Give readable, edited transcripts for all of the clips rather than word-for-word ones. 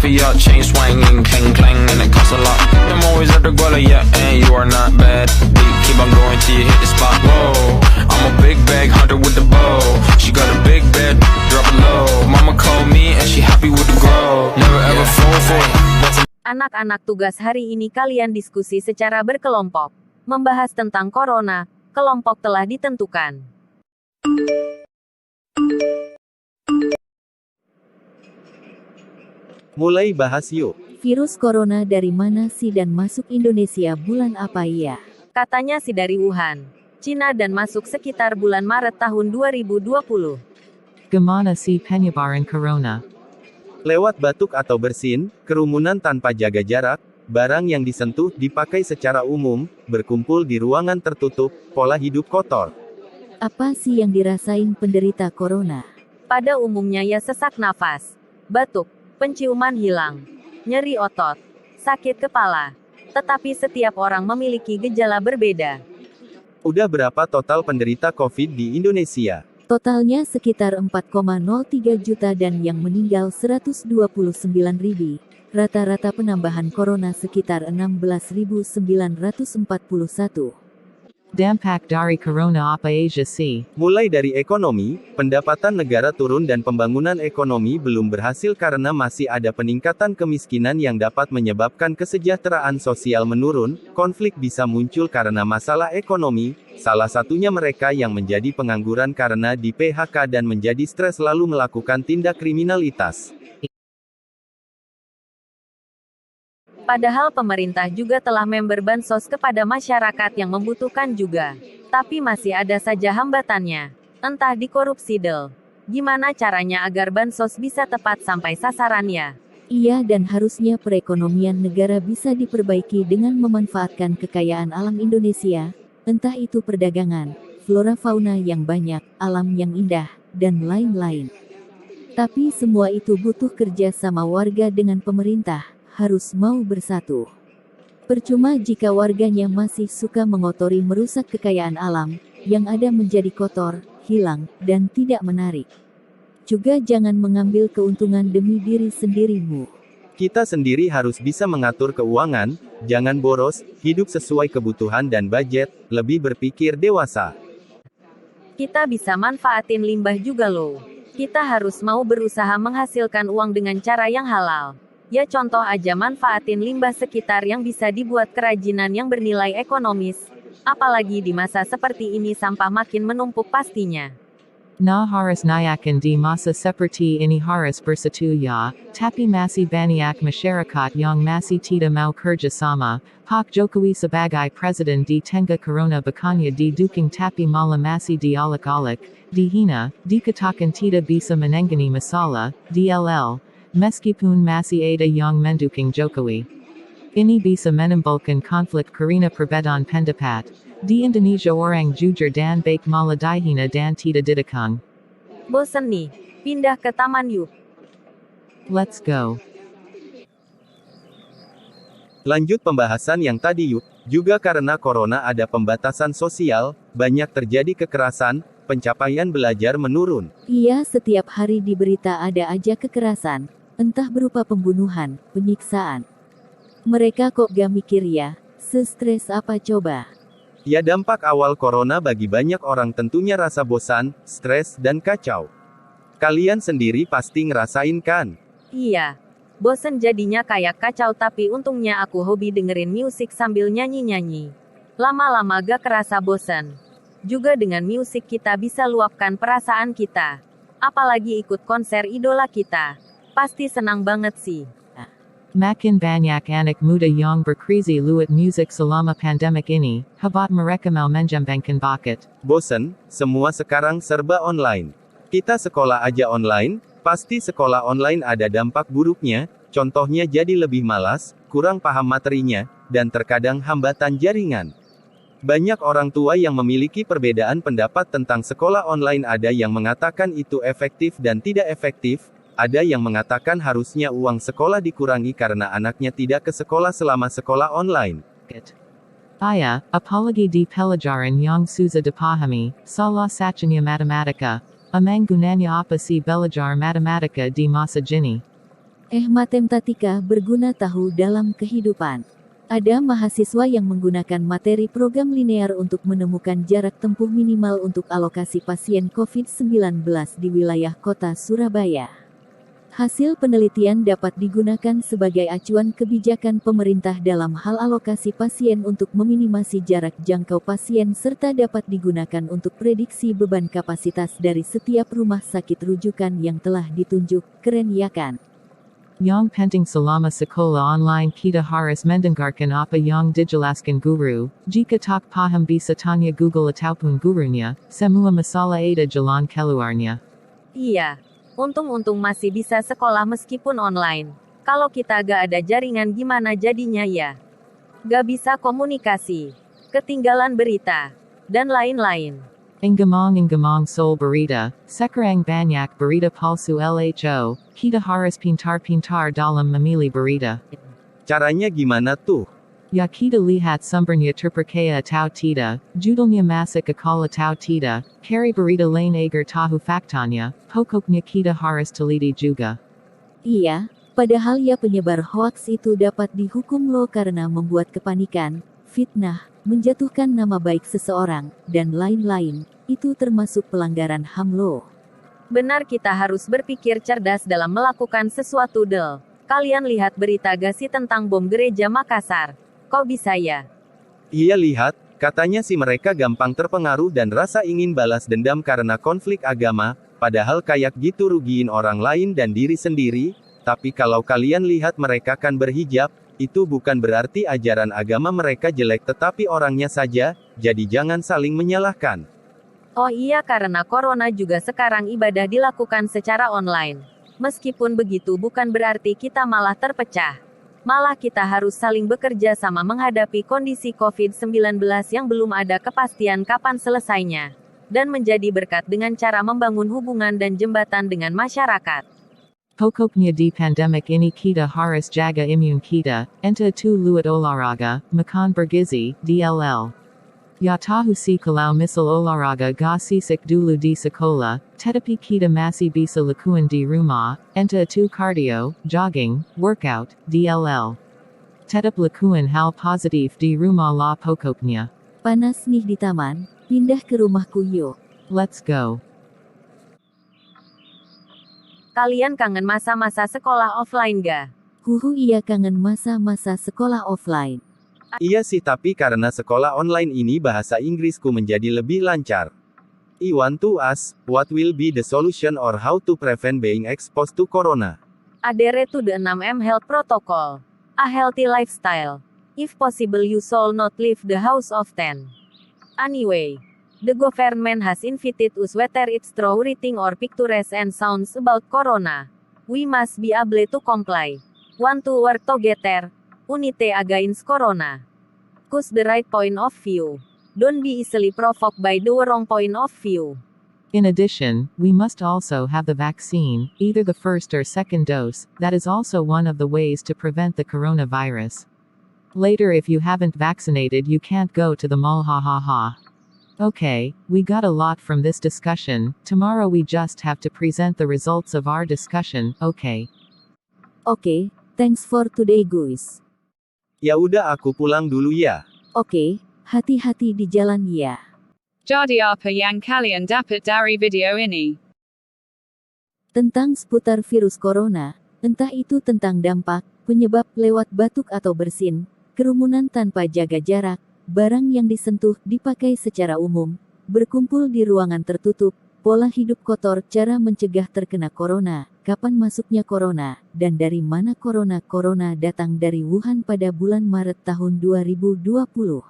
mafia, chain swinging, clang clang, and it costs a lot. I'm always at the guala, yeah, and you are not bad. Deep, keep on going till you hit the spot. Whoa, I'm a big bag hunter with the bow. She got a big bed, drop it low. Mama called me and she happy with the grow. Never ever fall for it. Anak-anak, tugas hari ini kalian diskusi secara berkelompok. Membahas tentang corona, kelompok telah ditentukan. Mulai bahas yuk. Virus corona dari mana sih dan masuk Indonesia bulan apa ya? Katanya sih dari Wuhan, Cina dan masuk sekitar bulan Maret tahun 2020. Gimana si penyebaran corona? Lewat batuk atau bersin, kerumunan tanpa jaga jarak, barang yang disentuh dipakai secara umum, berkumpul di ruangan tertutup, pola hidup kotor. Apa sih yang dirasain penderita corona? Pada umumnya ya sesak nafas, batuk, penciuman hilang, nyeri otot, sakit kepala. Tetapi setiap orang memiliki gejala berbeda. Udah berapa total penderita COVID di Indonesia? Totalnya sekitar 4,03 juta dan yang meninggal 129.000. Rata-rata penambahan corona sekitar 16.941. Dampak dari corona apa aja sih? Mulai dari ekonomi, pendapatan negara turun dan pembangunan ekonomi belum berhasil karena masih ada peningkatan kemiskinan yang dapat menyebabkan kesejahteraan sosial menurun, konflik bisa muncul karena masalah ekonomi, salah satunya mereka yang menjadi pengangguran karena di PHK dan menjadi stres lalu melakukan tindak kriminalitas. Padahal pemerintah juga telah memberi bansos kepada masyarakat yang membutuhkan juga. Tapi masih ada saja hambatannya. Entah di korupsi del. Gimana caranya agar bansos bisa tepat sampai sasarannya? Iya, dan harusnya perekonomian negara bisa diperbaiki dengan memanfaatkan kekayaan alam Indonesia, entah itu perdagangan, flora fauna yang banyak, alam yang indah, dan lain-lain. Tapi semua itu butuh kerja sama warga dengan pemerintah. Harus mau bersatu. Percuma jika warganya masih suka mengotori merusak kekayaan alam, yang ada menjadi kotor, hilang, dan tidak menarik. Juga jangan mengambil keuntungan demi diri sendirimu. Kita sendiri harus bisa mengatur keuangan, jangan boros, hidup sesuai kebutuhan dan budget, lebih berpikir dewasa. Kita bisa manfaatin limbah juga loh. Kita harus mau berusaha menghasilkan uang dengan cara yang halal. Ya contoh aja manfaatin limbah sekitar yang bisa dibuat kerajinan yang bernilai ekonomis. Apalagi di masa seperti ini sampah makin menumpuk pastinya. Na harus nayakan di masa seperti ini harus bersatu ya, tapi masih banyak masyarakat yang masih tidak mau kerja sama. Pak Jokowi sebagai presiden di tengah corona bukannya didukung tapi malah masih dialek-alek, dihina, dikatakan tidak bisa menangani masalah, DLL. Meskipun masih ada yang mendukung Jokowi. Ini bisa menimbulkan konflik karena perbedaan pendapat. Di Indonesia orang jujur dan baik malah dihina dan tidak didukung. Bosen nih, pindah ke taman yuk. Let's go. Lanjut pembahasan yang tadi yuk, juga karena corona ada pembatasan sosial, banyak terjadi kekerasan, pencapaian belajar menurun. Iya, setiap hari di berita ada aja kekerasan. Entah berupa pembunuhan, penyiksaan. Mereka kok gak mikir ya, sestres apa coba? Ya dampak awal corona bagi banyak orang tentunya rasa bosan, stres, dan kacau. Kalian sendiri pasti ngerasain kan? Iya. Bosen jadinya kayak kacau tapi untungnya aku hobi dengerin musik sambil nyanyi-nyanyi. Lama-lama gak kerasa bosen. Juga dengan musik kita bisa luapkan perasaan kita. Apalagi ikut konser idola kita. Pasti senang banget sih. Makin banyak anak muda yang berkreasi lewat musik selama pandemik ini, habat mereka mau menjambangkan bakat. Bosen, semua sekarang serba online. Kita sekolah aja online, pasti sekolah online ada dampak buruknya, contohnya jadi lebih malas, kurang paham materinya, dan terkadang hambatan jaringan. Banyak orang tua yang memiliki perbedaan pendapat tentang sekolah online, ada yang mengatakan itu efektif dan tidak efektif. Ada yang mengatakan harusnya uang sekolah dikurangi karena anaknya tidak ke sekolah selama sekolah online. Aya, apalagi di pelajaran yang susah dipahami, salah satunya matematika. Amang gunanya apa sih belajar matematika di masa kini? Matematika berguna tahu dalam kehidupan. Ada mahasiswa yang menggunakan materi program linear untuk menemukan jarak tempuh minimal untuk alokasi pasien COVID-19 di wilayah kota Surabaya. Hasil penelitian dapat digunakan sebagai acuan kebijakan pemerintah dalam hal alokasi pasien untuk meminimasi jarak jangkau pasien serta dapat digunakan untuk prediksi beban kapasitas dari setiap rumah sakit rujukan yang telah ditunjuk. Keren ya kan? Yang penting selama sekolah online kita harus mendengarkan apa yang dijelaskan guru, jika tak paham bisa tanya Google ataupun gurunya, semua masalah ada jalan keluarnya. Iya. Untung-untung masih bisa sekolah meskipun online. Kalau kita gak ada jaringan gimana jadinya ya? Gak bisa komunikasi, ketinggalan berita, dan lain-lain. Ingamong sol berita, sekarang banyak berita palsu LHO, kita harus pintar-pintar dalam memilih berita. Caranya gimana tuh? Ya kita lihat sumbernya terpercaya atau tidak, judulnya masuk akal atau tidak, cari berita lain agar tahu faktanya, pokoknya kita harus teliti juga. Iya, padahal ya penyebar hoaks itu dapat dihukum loh karena membuat kepanikan, fitnah, menjatuhkan nama baik seseorang, dan lain-lain. Itu termasuk pelanggaran HAM loh. Benar kita harus berpikir cerdas dalam melakukan sesuatu del. Kalian lihat berita gak sih tentang bom gereja Makassar? Kok bisa ya? Iya lihat, katanya sih mereka gampang terpengaruh dan rasa ingin balas dendam karena konflik agama, padahal kayak gitu rugiin orang lain dan diri sendiri, tapi kalau kalian lihat mereka kan berhijab, itu bukan berarti ajaran agama mereka jelek tetapi orangnya saja, jadi jangan saling menyalahkan. Oh iya karena corona juga sekarang ibadah dilakukan secara online. Meskipun begitu bukan berarti kita malah terpecah. Malah kita harus saling bekerja sama menghadapi kondisi COVID-19 yang belum ada kepastian kapan selesainya. Dan menjadi berkat dengan cara membangun hubungan dan jembatan dengan masyarakat. Pokoknya di pandemic ini kita harus jaga imun kita, enta tu luat olahraga, makan bergizi, DLL. Ya tahu si kalau misal olahraga ga sisik dulu di sekolah, tetapi kita masih bisa lakuin di rumah, enta tu cardio, jogging, workout, DLL. Tetap lakuin hal positif di rumah la pokoknya. Panas nih di taman, pindah ke rumahku yuk. Let's go. Kalian kangen masa-masa sekolah offline ga? Iya kangen masa-masa sekolah offline. Iya sih tapi karena sekolah online ini bahasa Inggrisku menjadi lebih lancar. I want to ask, what will be the solution or how to prevent being exposed to corona? Adhere to the 6M health protocol. A healthy lifestyle. If possible you should not leave the house often. Anyway, the government has invited us whether it's through writing or pictures and sounds about corona. We must be able to comply. Want to work together. Unite against corona. Choose the right point of view. Don't be easily provoked by the wrong point of view. In addition, we must also have the vaccine, either the first or second dose, that is also one of the ways to prevent the coronavirus. Later if you haven't vaccinated you can't go to the mall ha. Okay, we got a lot from this discussion, tomorrow we just have to present the results of our discussion, okay? Okay, thanks for today guys. Ya udah aku pulang dulu ya. Oke, hati-hati di jalan ya. Jadi apa yang kalian dapat dari video ini? Tentang seputar virus corona, entah itu tentang dampak, penyebab lewat batuk atau bersin, kerumunan tanpa jaga jarak, barang yang disentuh dipakai secara umum, berkumpul di ruangan tertutup, pola hidup kotor, cara mencegah terkena corona, kapan masuknya corona, dan dari mana corona datang dari Wuhan pada bulan Maret tahun 2020.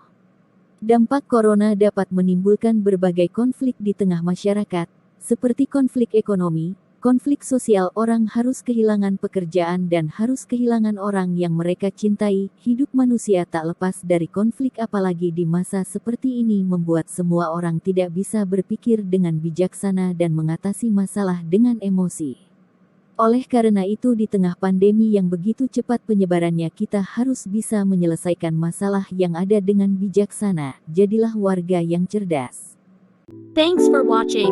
Dampak corona dapat menimbulkan berbagai konflik di tengah masyarakat, seperti konflik ekonomi, konflik sosial, orang harus kehilangan pekerjaan dan harus kehilangan orang yang mereka cintai. Hidup manusia tak lepas dari konflik apalagi di masa seperti ini membuat semua orang tidak bisa berpikir dengan bijaksana dan mengatasi masalah dengan emosi. Oleh karena itu di tengah pandemi yang begitu cepat penyebarannya kita harus bisa menyelesaikan masalah yang ada dengan bijaksana. Jadilah warga yang cerdas. Thanks for watching.